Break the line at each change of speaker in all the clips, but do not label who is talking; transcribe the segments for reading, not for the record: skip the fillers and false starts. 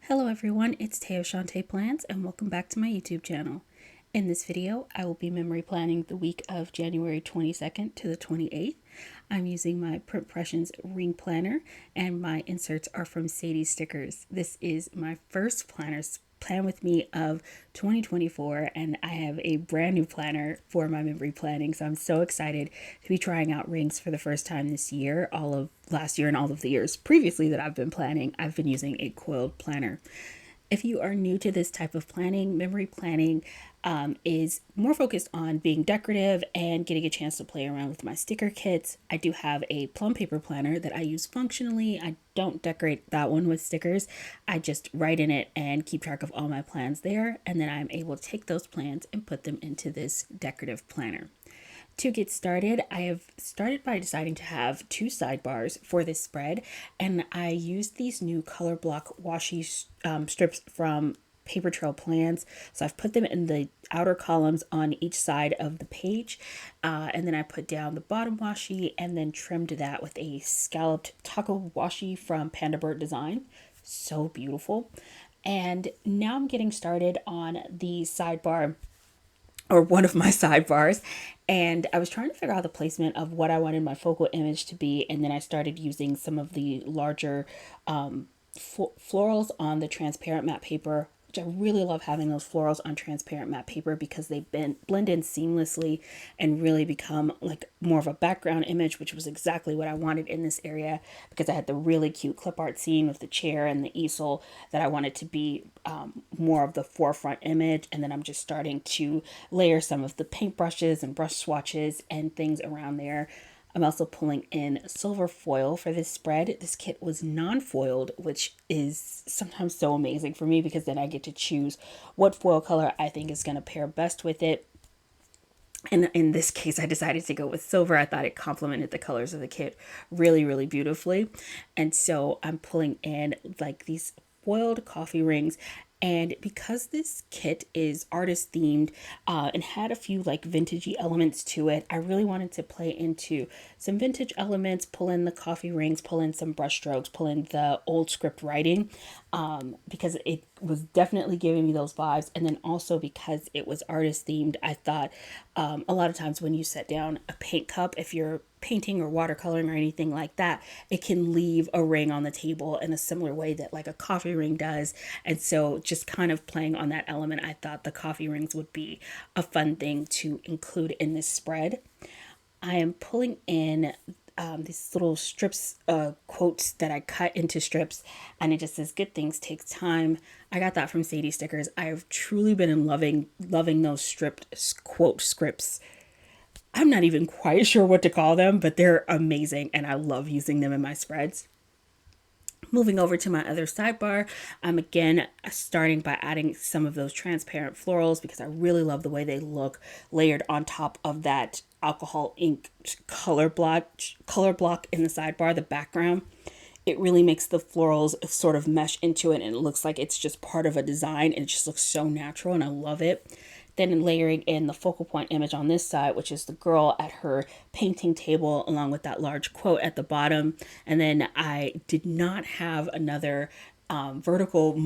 Hello everyone, it's Teo Shantae Plans and welcome back to my YouTube channel. In this video, I will be memory planning the week of January 22nd to the 28th. I'm using my Printpressions ring planner and my inserts are from Sadie Stickers. This is my first plan with me of 2024 and I have a brand new planner for my memory planning, so I'm so excited to be trying out rings for the first time this year. All of last year and all of the years previously that I've been planning, I've been using a coiled planner. If you are new to this type of planning, memory planning is more focused on being decorative and getting a chance to play around with my sticker kits. I do have a plum paper planner that I use functionally. I don't decorate that one with stickers. I just write in it and keep track of all my plans there, and then I'm able to take those plans and put them into this decorative planner. To get started, I have started by deciding to have two sidebars for this spread, and I used these new color block washi strips from Paper Trail Plans. So I've put them in the outer columns on each side of the page, and then I put down the bottom washi and then trimmed that with a scalloped taco washi from Panda Bird Design. So beautiful. And now I'm getting started on the sidebar, or one of my sidebars, and I was trying to figure out the placement of what I wanted my focal image to be, and then I started using some of the larger florals on the transparent matte paper, which I really love having those florals on transparent matte paper because they blend in seamlessly and really become like more of a background image, which was exactly what I wanted in this area because I had the really cute clip art scene with the chair and the easel that I wanted to be more of the forefront image. And then I'm just starting to layer some of the paintbrushes and brush swatches and things around there. I'm also pulling in silver foil for this spread. This kit was non-foiled, which is sometimes so amazing for me because then I get to choose what foil color I think is going to pair best with it. And in this case, I decided to go with silver. I thought it complemented the colors of the kit really, really beautifully. And so I'm pulling in like these foiled coffee rings, and because this kit is artist themed and had a few like vintagey elements to it, I really wanted to play into some vintage elements, pull in the coffee rings, pull in some brush strokes, pull in the old script writing, because it was definitely giving me those vibes. And then also because it was artist themed, I thought a lot of times when you set down a paint cup, if you're painting or watercoloring or anything like that, it can leave a ring on the table in a similar way that like a coffee ring does. And so just kind of playing on that element, I thought the coffee rings would be a fun thing to include in this spread. I am pulling in these little strips, quotes that I cut into strips, and it just says "Good things takes time." I got that from Sadie Stickers. I have truly been in loving those stripped quote scripts. I'm not even quite sure what to call them, but they're amazing and I love using them in my spreads. Moving over to my other sidebar, I'm again starting by adding some of those transparent florals because I really love the way they look layered on top of that alcohol ink color block in the sidebar, the background. It really makes the florals sort of mesh into it and it looks like it's just part of a design and it just looks so natural and I love it. Then layering in the focal point image on this side, which is the girl at her painting table along with that large quote at the bottom. And then I did not have another vertical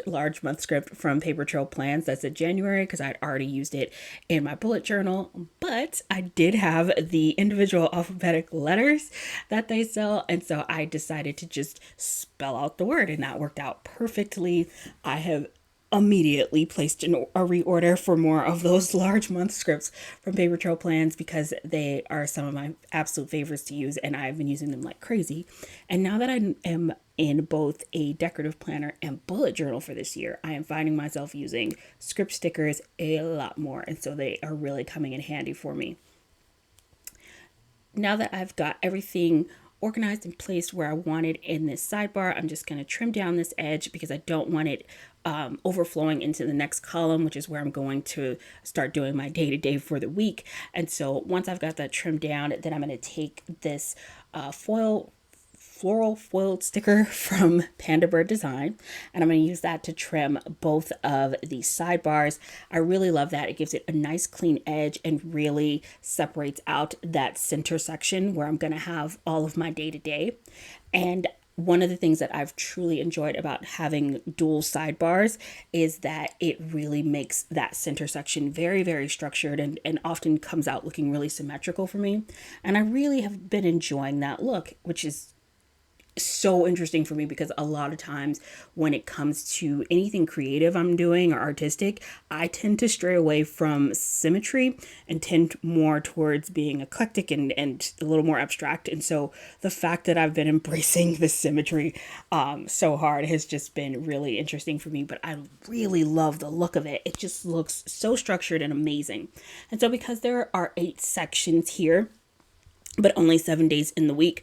large month script from Paper Trail Plans that's a January because I'd already used it in my bullet journal, but I did have the individual alphabetic letters that they sell, and so I decided to just spell out the word, and that worked out perfectly. I have immediately placed a reorder for more of those large month scripts from Paper Trail Plans because they are some of my absolute favorites to use and I've been using them like crazy. And now that I am in both a decorative planner and bullet journal for this year, I am finding myself using script stickers a lot more, and so they are really coming in handy for me. Now that I've got everything organized and placed where I want it in this sidebar, I'm just going to trim down this edge because I don't want it overflowing into the next column, which is where I'm going to start doing my day-to-day for the week. And so once I've got that trimmed down, then I'm going to take this floral foiled sticker from Panda Bird Design, and I'm going to use that to trim both of these sidebars. I really love that. It gives it a nice clean edge and really separates out that center section where I'm going to have all of my day-to-day. And one of the things that I've truly enjoyed about having dual sidebars is that it really makes that center section very, very structured and often comes out looking really symmetrical for me. And I really have been enjoying that look, which is so interesting for me because a lot of times when it comes to anything creative I'm doing or artistic, I tend to stray away from symmetry and tend more towards being eclectic and a little more abstract. And so the fact that I've been embracing the symmetry so hard has just been really interesting for me. But I really love the look of it. It just looks so structured and amazing. And so because there are 8 sections here, but only 7 days in the week,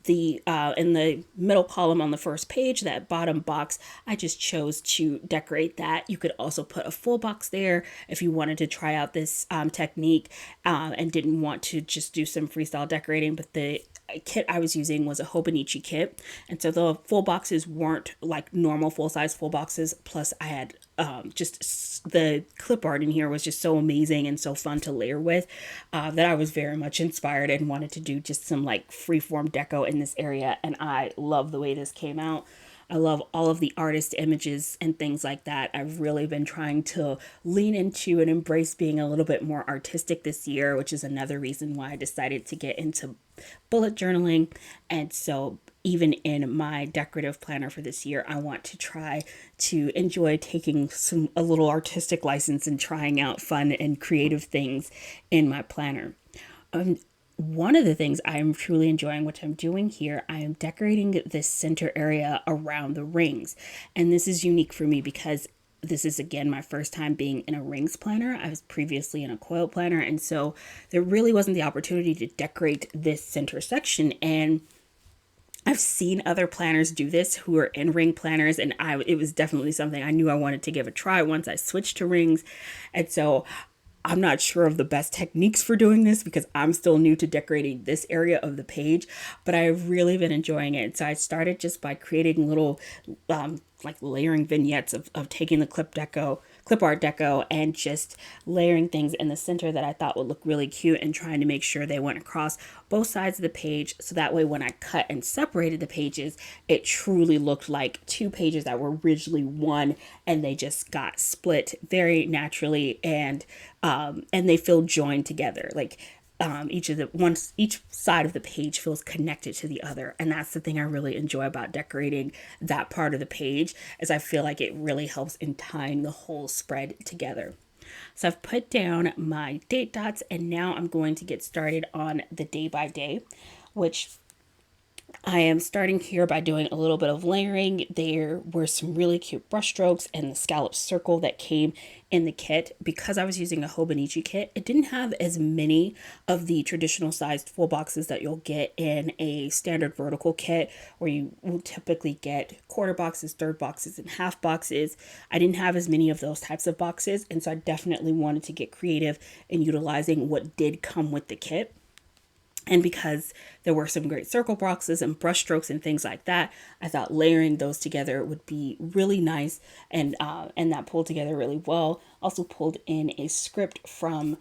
the in the middle column on the first page, that bottom box, I just chose to decorate that. You could also put a full box there if you wanted to try out this technique and didn't want to just do some freestyle decorating. But the kit I was using was a Hobonichi kit, and so the full boxes weren't like normal full-size full boxes. Plus I had just the clip art in here was just so amazing and so fun to layer with that I was very much inspired and wanted to do just some like freeform deco in this area. And I love the way this came out. I love all of the artist images and things like that. I've really been trying to lean into and embrace being a little bit more artistic this year, which is another reason why I decided to get into bullet journaling. And so even in my decorative planner for this year, I want to try to enjoy taking a little artistic license and trying out fun and creative things in my planner. One of the things I am truly enjoying, which I'm doing here, I am decorating this center area around the rings. And this is unique for me because this is, again, my first time being in a rings planner. I was previously in a coil planner. And so there really wasn't the opportunity to decorate this center section. And I've seen other planners do this who are in ring planners, and it was definitely something I knew I wanted to give a try once I switched to rings. And so I'm not sure of the best techniques for doing this because I'm still new to decorating this area of the page, but I've really been enjoying it. So I started just by creating little like layering vignettes of taking the clip art deco and just layering things in the center that I thought would look really cute and trying to make sure they went across both sides of the page. So that way when I cut and separated the pages, it truly looked like 2 pages that were originally one, and they just got split very naturally and they feel joined together. Like each side of the page feels connected to the other. And that's the thing I really enjoy about decorating that part of the page, is I feel like it really helps in tying the whole spread together. So I've put down my date dots, and now I'm going to get started on the day by day, which I am starting here by doing a little bit of layering. There were some really cute brush strokes and the scallop circle that came in the kit. Because I was using a Hobonichi kit, it didn't have as many of the traditional sized full boxes that you'll get in a standard vertical kit, where you will typically get quarter boxes, third boxes, and half boxes. I didn't have as many of those types of boxes, and so I definitely wanted to get creative in utilizing what did come with the kit. And because there were some great circle boxes and brush strokes and things like that, I thought layering those together would be really nice, and that pulled together really well. Also pulled in a script from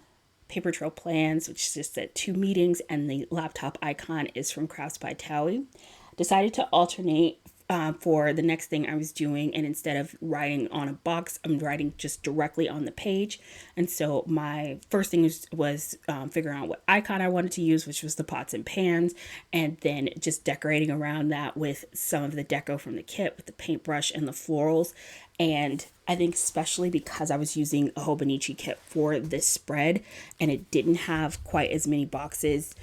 Paper Trail Plans, which just said 2 meetings, and the laptop icon is from Crafts by Towie. Decided to alternate for the next thing I was doing, and instead of writing on a box, I'm writing just directly on the page. And so my first thing was figuring out what icon I wanted to use, which was the pots and pans, and then just decorating around that with some of the deco from the kit with the paintbrush and the florals. And I think especially because I was using a Hobonichi kit for this spread and it didn't have quite as many boxes,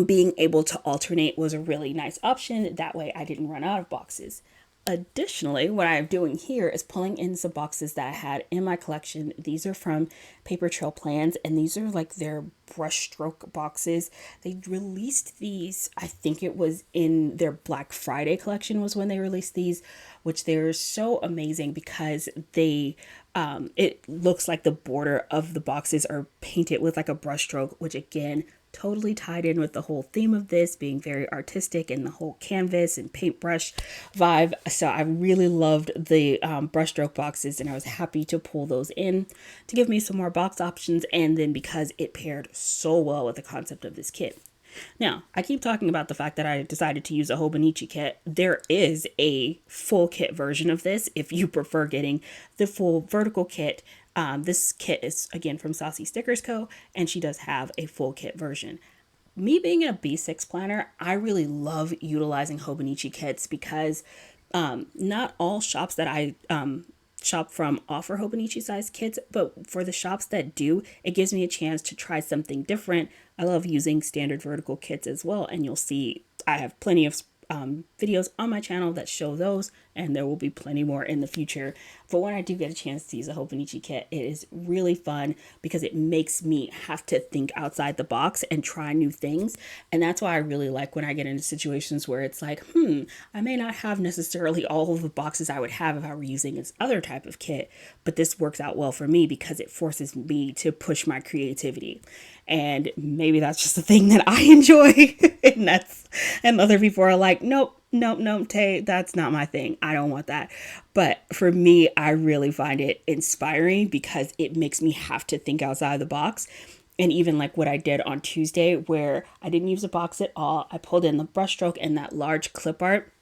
being able to alternate was a really nice option. That way I didn't run out of boxes. Additionally, what I'm doing here is pulling in some boxes that I had in my collection. These are from Paper Trail Plans, and these are like their brushstroke boxes. They released these, I think it was in their Black Friday collection was when they released these, which they're so amazing because they it looks like the border of the boxes are painted with like a brushstroke, which again totally tied in with the whole theme of this being very artistic and the whole canvas and paintbrush vibe. So I really loved the brushstroke boxes, and I was happy to pull those in to give me some more box options. And then because it paired so well with the concept of this kit. Now, I keep talking about the fact that I decided to use a Hobonichi kit. There is a full kit version of this if you prefer getting the full vertical kit. This kit is, again, from Saucy Stickers Co., and she does have a full kit version. Me being a B6 planner, I really love utilizing Hobonichi kits because not all shops that I shop from offer Hobonichi size kits, but for the shops that do, it gives me a chance to try something different. I love using standard vertical kits as well, and you'll see I have plenty of videos on my channel that show those, and there will be plenty more in the future. But when I do get a chance to use a Hobonichi kit, it is really fun because it makes me have to think outside the box and try new things. And that's why I really like when I get into situations where it's like, I may not have necessarily all of the boxes I would have if I were using this other type of kit, but this works out well for me because it forces me to push my creativity. And maybe that's just a thing that I enjoy. And other people are like, nope, Tay, that's not my thing. I don't want that. But for me, I really find it inspiring because it makes me have to think outside the box. And even like what I did on Tuesday, where I didn't use a box at all, I pulled in the brushstroke and that large clip art.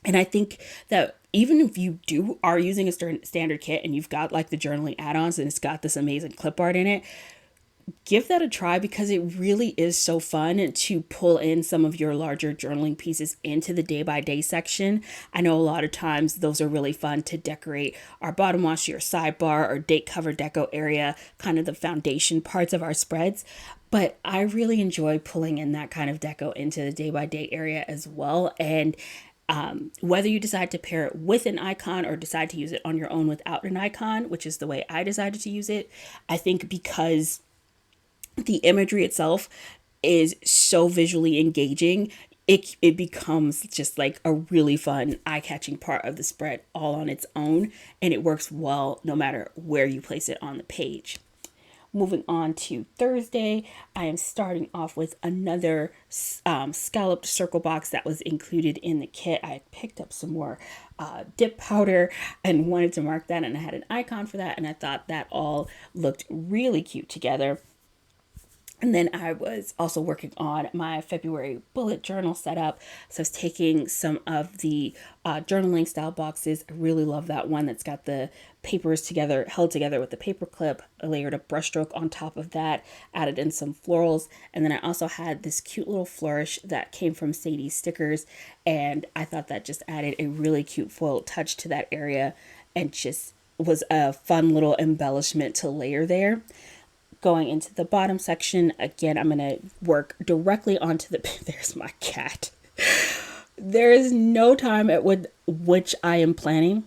And I think that even if you are using a standard kit and you've got like the journaling add-ons and it's got this amazing clip art in it, give that a try because it really is so fun to pull in some of your larger journaling pieces into the day-by-day section. I know a lot of times those are really fun to decorate our bottom washi or sidebar or date cover deco area, kind of the foundation parts of our spreads. But I really enjoy pulling in that kind of deco into the day-by-day area as well. And whether you decide to pair it with an icon or decide to use it on your own without an icon, which is the way I decided to use it, I think because the imagery itself is so visually engaging, it becomes just like a really fun, eye-catching part of the spread all on its own, and it works well no matter where you place it on the page. Moving on to Thursday, I am starting off with another scalloped circle box that was included in the kit. I picked up some more dip powder and wanted to mark that, and I had an icon for that, and I thought that all looked really cute together. And then I was also working on my February bullet journal setup. So I was taking some of the journaling style boxes. I really love that one that's got the papers together, held together with the paper clip. I layered a brushstroke on top of that, added in some florals. And then I also had this cute little flourish that came from Sadie's stickers. And I thought that just added a really cute foil touch to that area and just was a fun little embellishment to layer there. Going into the bottom section, again, I'm going to work directly onto the, there's my cat. There is no time at which I am planning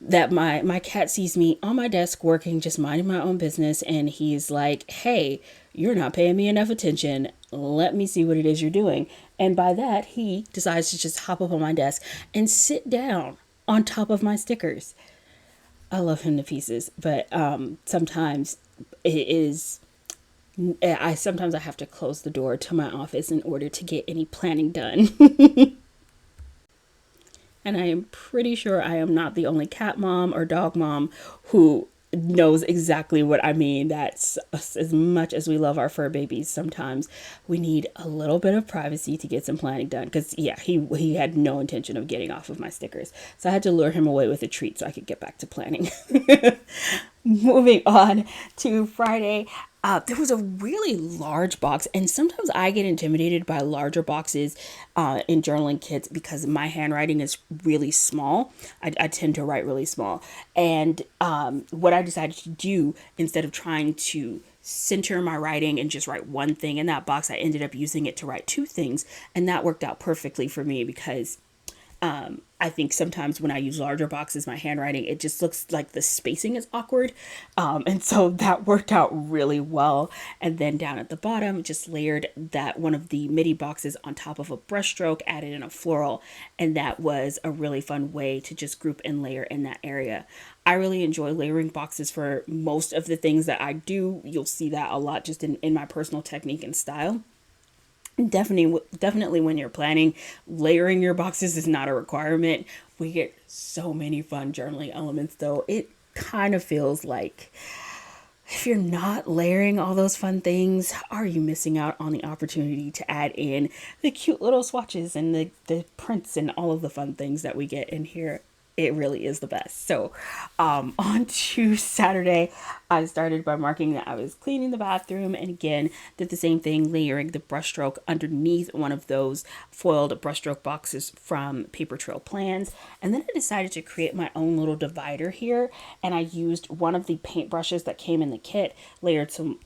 that my cat sees me on my desk working, just minding my own business. And he's like, hey, you're not paying me enough attention. Let me see what it is you're doing. And by that, he decides to just hop up on my desk and sit down on top of my stickers. I love him to pieces, but sometimes it is, sometimes I have to close the door to my office in order to get any planning done. And I am pretty sure I am not the only cat mom or dog mom who knows exactly what I mean. That's as much as we love our fur babies, sometimes we need a little bit of privacy to get some planning done. Because yeah, he had no intention of getting off of my stickers, so I had to lure him away with a treat so I could get back to planning. Moving on to Friday, there was a really large box, and sometimes I get intimidated by larger boxes in journaling kits because my handwriting is really small. I tend to write really small. And what I decided to do, instead of trying to center my writing and just write one thing in that box, I ended up using it to write two things. And that worked out perfectly for me because I think sometimes when I use larger boxes, my handwriting, it just looks like the spacing is awkward. And so that worked out really well. And then down at the bottom, just layered that one of the midi boxes on top of a brushstroke, added in a floral. And that was a really fun way to just group and layer in that area. I really enjoy layering boxes for most of the things that I do. You'll see that a lot just in my personal technique and style. Definitely when you're planning, layering your boxes is not a requirement. We get so many fun journaling elements though. It kind of feels like if you're not layering all those fun things, are you missing out on the opportunity to add in the cute little swatches and the prints and all of the fun things that we get in here? It really is the best. So on to Saturday, I started by marking that I was cleaning the bathroom, and again did the same thing, layering the brushstroke underneath one of those foiled brushstroke boxes from Paper Trail Plans. And then I decided to create my own little divider here, and I used one of the paint brushes that came in the kit, layered some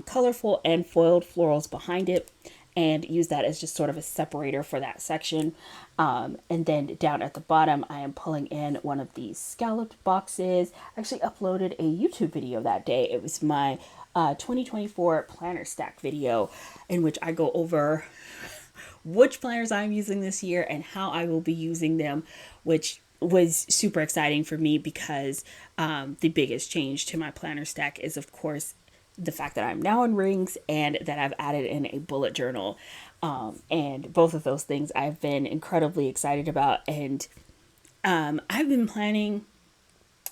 colorful and foiled florals behind it, and use that as just sort of a separator for that section. And then down at the bottom, I am pulling in one of these scalloped boxes. I actually uploaded a YouTube video that day. It was my 2024 planner stack video, in which I go over which planners I'm using this year and how I will be using them, which was super exciting for me because the biggest change to my planner stack is, of course, the fact that I'm now in rings and that I've added in a bullet journal. And both of those things I've been incredibly excited about. And I've been planning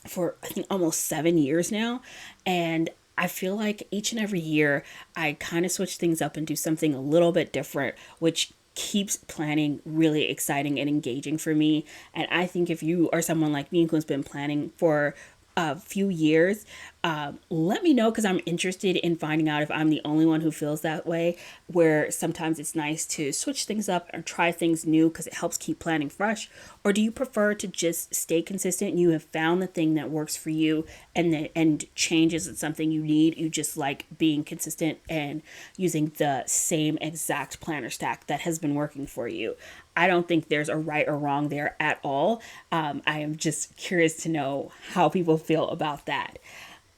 for, I think, almost 7 years now. And I feel like each and every year I kind of switch things up and do something a little bit different, which keeps planning really exciting and engaging for me. And I think if you are someone like me who's been planning for a few years, let me know, because I'm interested in finding out if I'm the only one who feels that way, where sometimes it's nice to switch things up or try things new because it helps keep planning fresh. Or do you prefer to just stay consistent and you have found the thing that works for you, and change isn't something you need, you just like being consistent and using the same exact planner stack that has been working for you? I don't think there's a right or wrong there at all. I am just curious to know how people feel about that.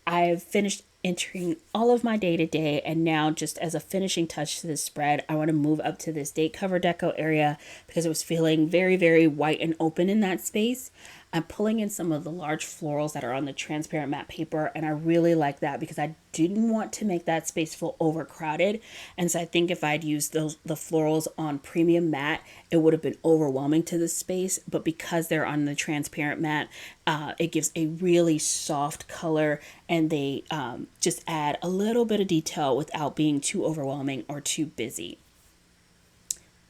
I've finished entering all of my day to day, and now, just as a finishing touch to this spread, I want to move up to this date cover deco area because it was feeling very, very white and open in that space. I'm pulling in some of the large florals that are on the transparent matte paper, and I really like that because I didn't want to make that space feel overcrowded. And so I think if I'd used the florals on premium matte, it would have been overwhelming to the space. But because they're on the transparent matte, it gives a really soft color, and they just add a little bit of detail without being too overwhelming or too busy.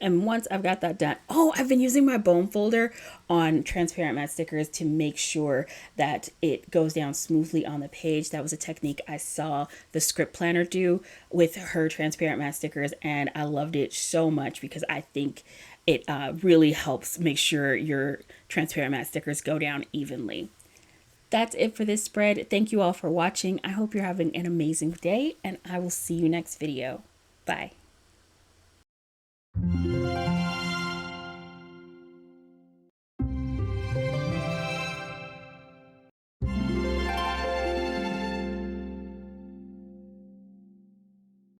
And once I've got that done, I've been using my bone folder on transparent matte stickers to make sure that it goes down smoothly on the page. That was a technique I saw the script planner do with her transparent matte stickers, and I loved it so much because I think it really helps make sure your transparent matte stickers go down evenly. That's it for this spread. Thank you all for watching. I hope you're having an amazing day, and I will see you next video. Bye.